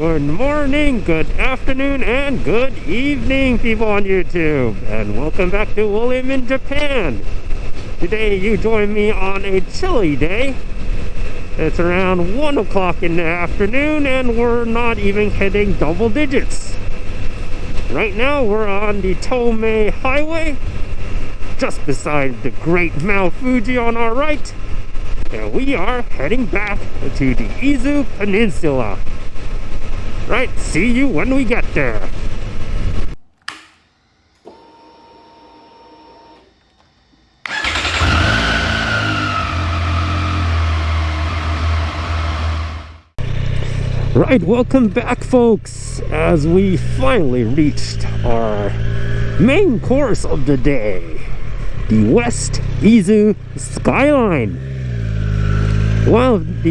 Good morning, good afternoon, and good evening, people on YouTube. And welcome back to William in Japan. Today you join me on a chilly day. It's around 1 o'clock in the afternoon and we're not even hitting double digits. Right now we're on the Tomei Highway, just beside the great Mount Fuji on our right. And we are heading back to the Izu Peninsula. Right, see you when we get there. Right, welcome back folks, as we finally reached our main course of the day, the West Izu Skyline. One of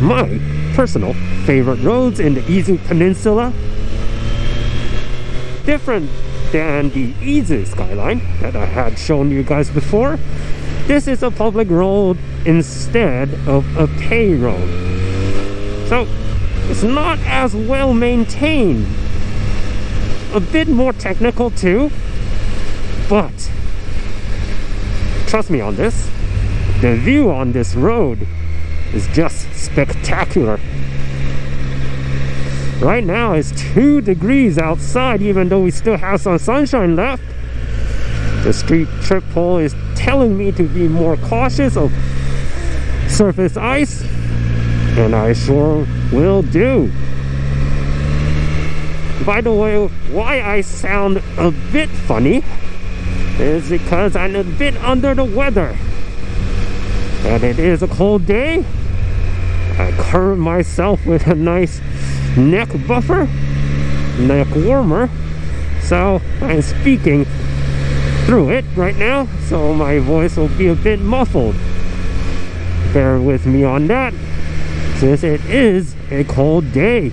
my personal favorite roads in the Izu Peninsula. Different than the Izu Skyline that I had shown you guys before. This is a public road instead of a pay road. So it's not as well maintained. A bit more technical too. But trust me on this, the view on this road is just spectacular. Right now it's 2 degrees outside, even though we still have some sunshine left. The street trip pole is telling me to be more cautious of surface ice, and I sure will do. By the way, why I sound a bit funny is because I'm a bit under the weather. And it is a cold day. I cover myself with a nice neck buffer, neck warmer, so I'm speaking through it right now, so my voice will be a bit muffled. Bear with me on that, since it is a cold day.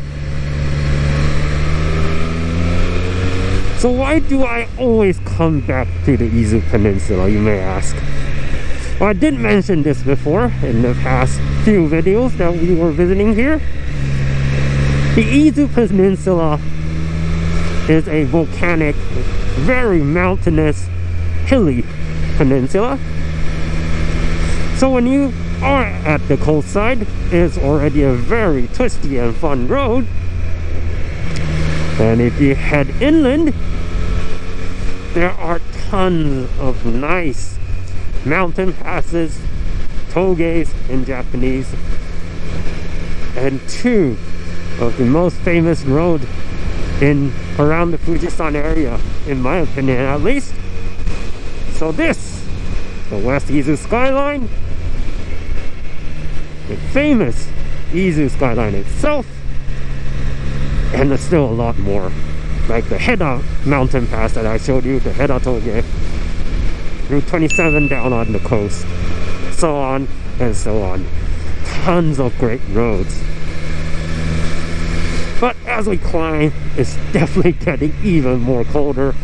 So why do I always come back to the Izu Peninsula, you may ask? Well, I did mention this before in the past few videos that we were visiting here. The Izu Peninsula is a volcanic, very mountainous, hilly peninsula. So when you are at the coastside, it's already a very twisty and fun road. And if you head inland, there are tons of nice mountain passes, toges in Japanese, and 2 of the most famous roads in around the Fujisan area, in my opinion at least. So this, the West Izu Skyline, the famous Izu Skyline itself, and there's still a lot more, like the Heda mountain pass that I showed you, the Heda toge, Rt.127 down on the coast, so on and so on. Tons of great roads. But as we climb, it's definitely getting even more colder.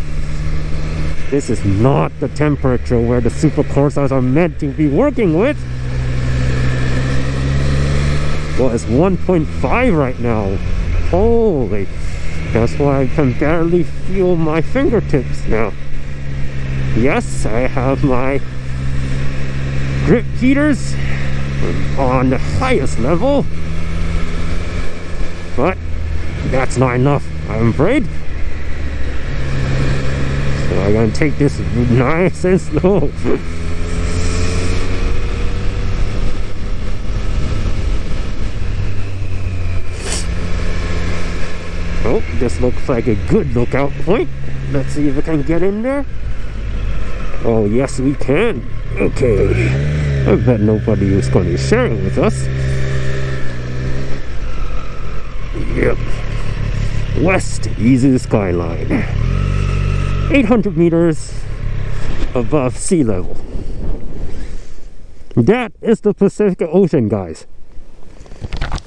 This is not the temperature where the super corsairs are meant to be working with. Well, it's 1.5 right now. Holy, that's why I can barely feel my fingertips now. Yes, I have my grip heaters on the highest level, but that's not enough, I'm afraid. So I'm gonna take this nice and slow. Oh, this looks like a good lookout point. Let's see if we can get in there. Oh, yes, we can. Okay. I bet nobody is going to share it with us. Yep. West Izu Skyline. 800 meters above sea level. That is the Pacific Ocean, guys.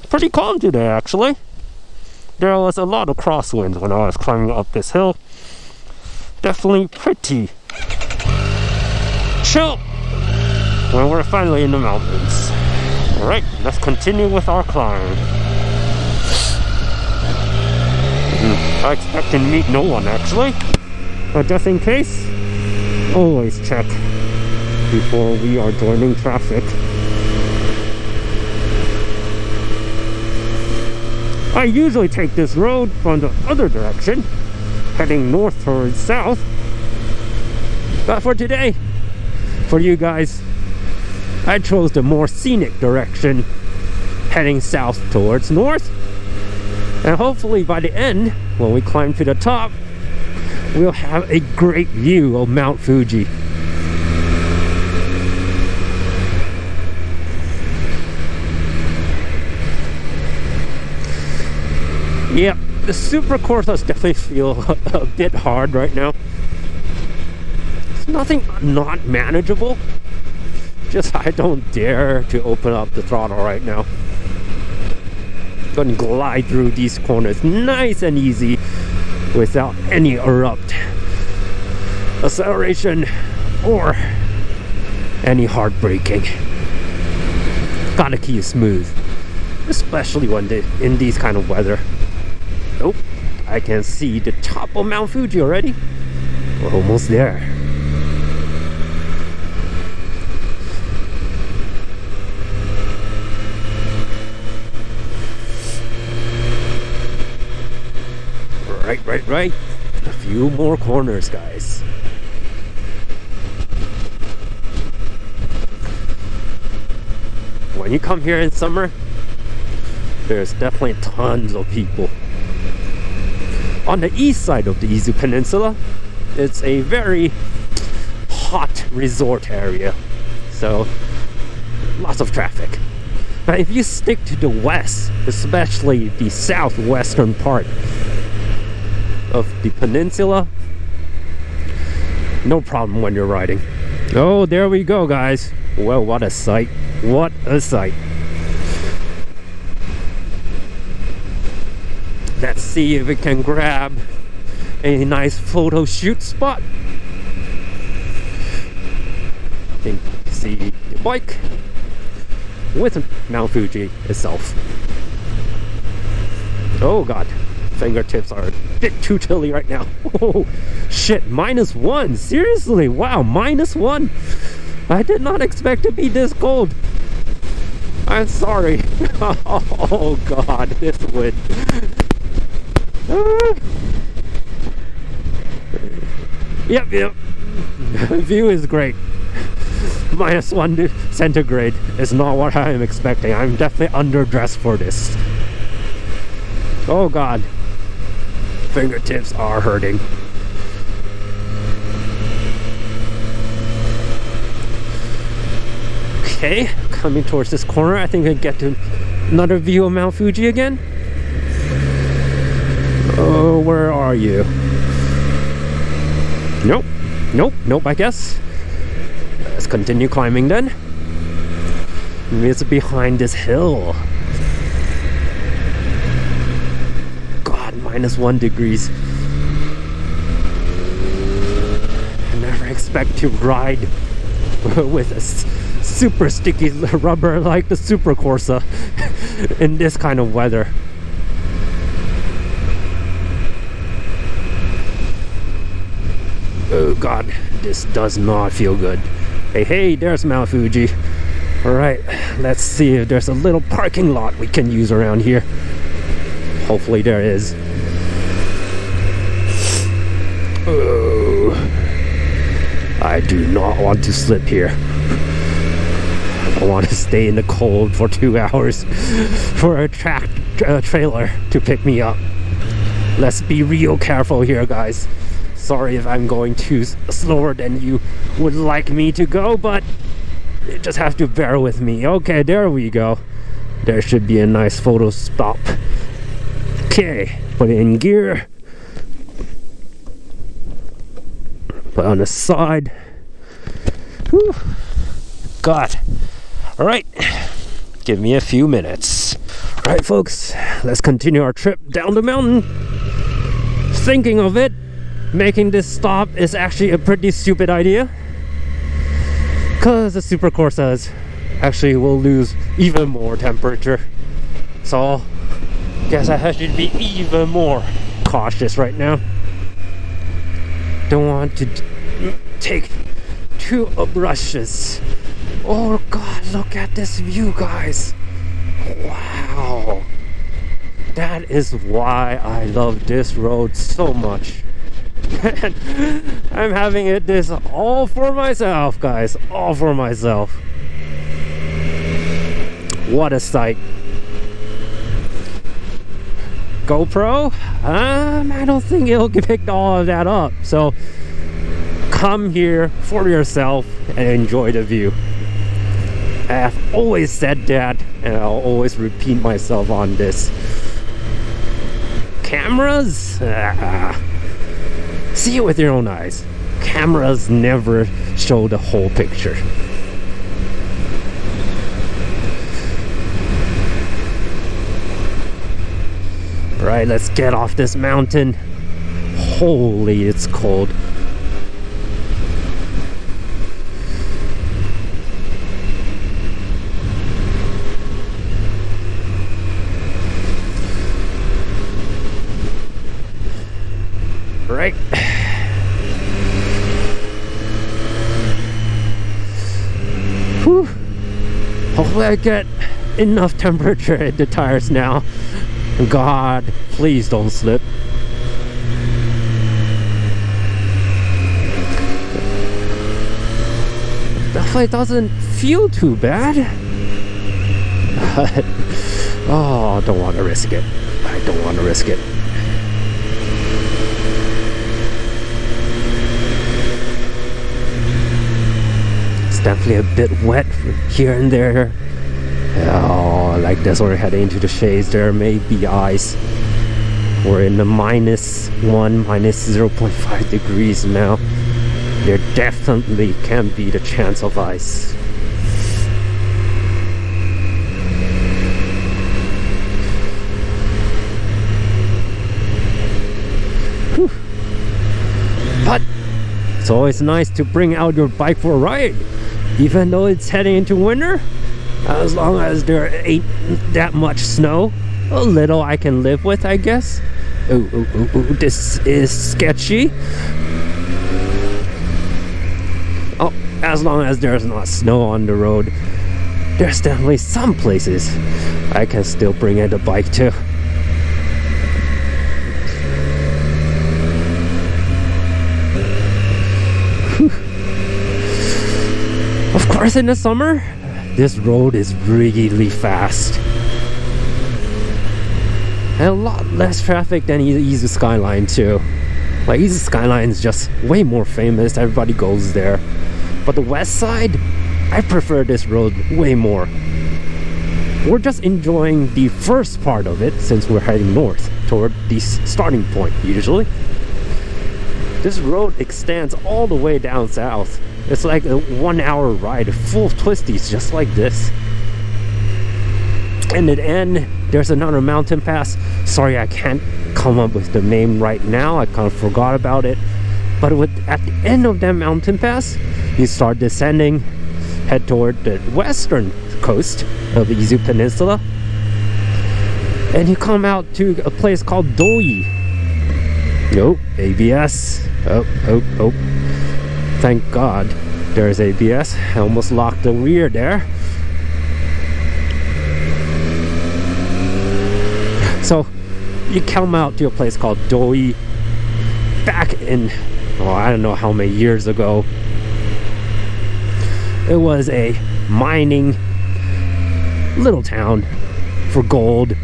Pretty calm today, actually. There was a lot of crosswinds when I was climbing up this hill. Definitely pretty chill when we're finally in the mountains. Alright, let's continue with our climb. I expect to meet no one actually, but just in case, always check before we are joining traffic. I usually take this road from the other direction, heading north towards south, but for today, for you guys, I chose the more scenic direction, heading south towards north. And hopefully by the end, when we climb to the top, we'll have a great view of Mount Fuji. Yeah, the super courses definitely feel a bit hard right now. It's nothing not manageable, just I don't dare to open up the throttle right now. Gonna glide through these corners nice and easy without any abrupt acceleration or any hard braking. Gotta keep it smooth, especially when in these kind of weather. Oh, I can see the top of Mount Fuji already. We're almost there. Right. A few more corners, guys. When you come here in summer, there's definitely tons of people. On the east side of the Izu Peninsula, it's a very hot resort area, so lots of traffic. But if you stick to the west, especially the southwestern part of the peninsula, no problem when you're riding. Oh, there we go, guys. Well, what a sight. What a sight. Let's see if we can grab a nice photo shoot spot. I can see the bike with Mount Fuji itself. Oh god, fingertips are a bit too chilly right now. Oh shit, -1. Seriously, wow, -1. I did not expect to be this cold. I'm sorry. Oh god, this wind. Yep. View is great. -1 centigrade is not what I am expecting. I'm definitely underdressed for this. Oh god. Fingertips are hurting. Okay, coming towards this corner, I think I get to another view of Mount Fuji again. Oh, where are you? Nope, I guess. Let's continue climbing then. Maybe it's behind this hill. God, -1 degrees. I never expect to ride with a super sticky rubber like the Super Corsa in this kind of weather. Oh god, this does not feel good. Hey, there's Mount Fuji. Alright, let's see if there's a little parking lot we can use around here. Hopefully there is. Oh, I do not want to slip here. I want to stay in the cold for 2 hours for a trailer to pick me up. Let's be real careful here, guys. Sorry if I'm going too slower than you would like me to go, but you just have to bear with me. Okay, there we go. There should be a nice photo stop. Okay, put it in gear. Put on the side. Whew. God. Alright, give me a few minutes. Alright folks, let's continue our trip down the mountain. Thinking of it, making this stop is actually a pretty stupid idea, because the Super Corsas actually will lose even more temperature. So guess I should be even more cautious right now. Don't want to take too brushes. Oh God, look at this view, guys. Wow. That is why I love this road so much. I'm having this all for myself, guys. All for myself. What a sight. GoPro? I don't think it'll pick all of that up. So come here for yourself and enjoy the view. I've always said that, and I'll always repeat myself on this. Cameras? See it with your own eyes. Cameras never show the whole picture. Right, let's get off this mountain. Holy, it's cold. Right. Whew. Hopefully I get enough temperature in the tires now. God, please don't slip. Definitely doesn't feel too bad. But, oh, I don't want to risk it. I don't want to risk it. It's definitely a bit wet here and there. Oh, like this, we're heading into the shades. There may be ice. We're in the -1, -0.5 degrees now. There definitely can be the chance of ice. Whew. But it's always nice to bring out your bike for a ride, even though it's heading into winter. As long as there ain't that much snow, a little I can live with, I guess. Oh, this is sketchy. Oh, as long as there's not snow on the road, there's definitely some places I can still bring in the bike to. Whew. Of course, in the summer, this road is really fast. And a lot less traffic than Izu Skyline too. Like, Izu Skyline is just way more famous, everybody goes there. But the west side, I prefer this road way more. We're just enjoying the first part of it since we're heading north toward the starting point usually. This road extends all the way down south. It's like a 1 hour ride full of twisties just like this. And at the end, there's another mountain pass. Sorry, I can't come up with the name right now. I kind of forgot about it. But at the end of that mountain pass, you start descending, head toward the western coast of the Izu Peninsula. And you come out to a place called Doi. Nope, ABS. Oh. Thank God there's ABS. I almost locked the rear there. So you come out to a place called Doi. Back in, I don't know how many years ago, it was a mining little town for gold.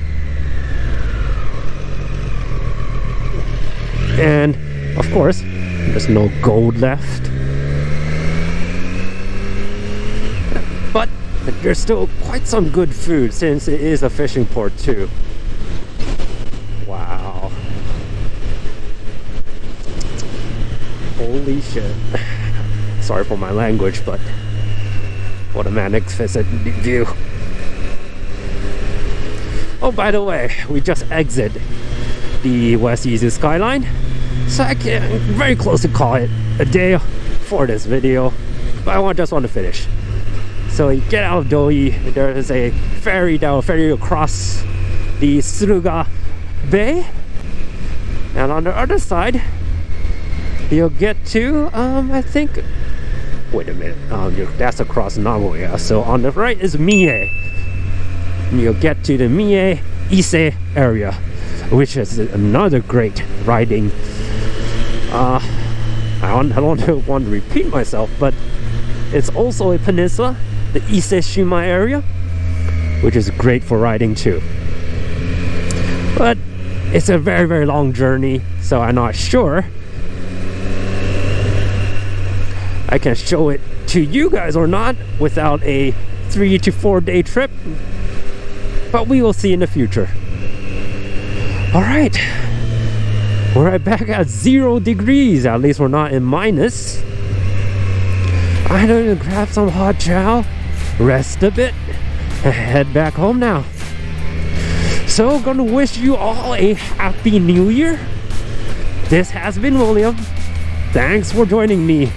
And of course, there's no gold left. But there's still quite some good food since it is a fishing port too. Wow. Holy shit. Sorry for my language, but what a magnificent view. Oh, by the way, we just exited the West Izu Skyline, so I can very close to call it a day for this video, but I just want to finish. So you get out of Doi, there is a ferry that will ferry you across the Suruga Bay, And on the other side, you'll get to, I think, wait a minute, that's across Nagoya. So on the right is Mie. You'll get to the Mie Ise area, which is another great riding. I don't want to repeat myself, but it's also a peninsula, the Ise Shima area, which is great for riding too. But it's a very, very long journey, so I'm not sure I can show it to you guys or not without a 3 to 4 day trip, but we will see in the future. All right, we're right back at 0 degrees. At least we're not in minus. I'm gonna grab some hot chow, rest a bit, and head back home now. So, gonna wish you all a happy new year. This has been William. Thanks for joining me,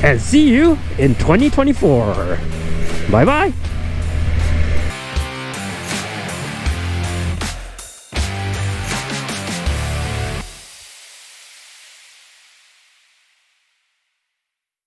and see you in 2024. Bye bye.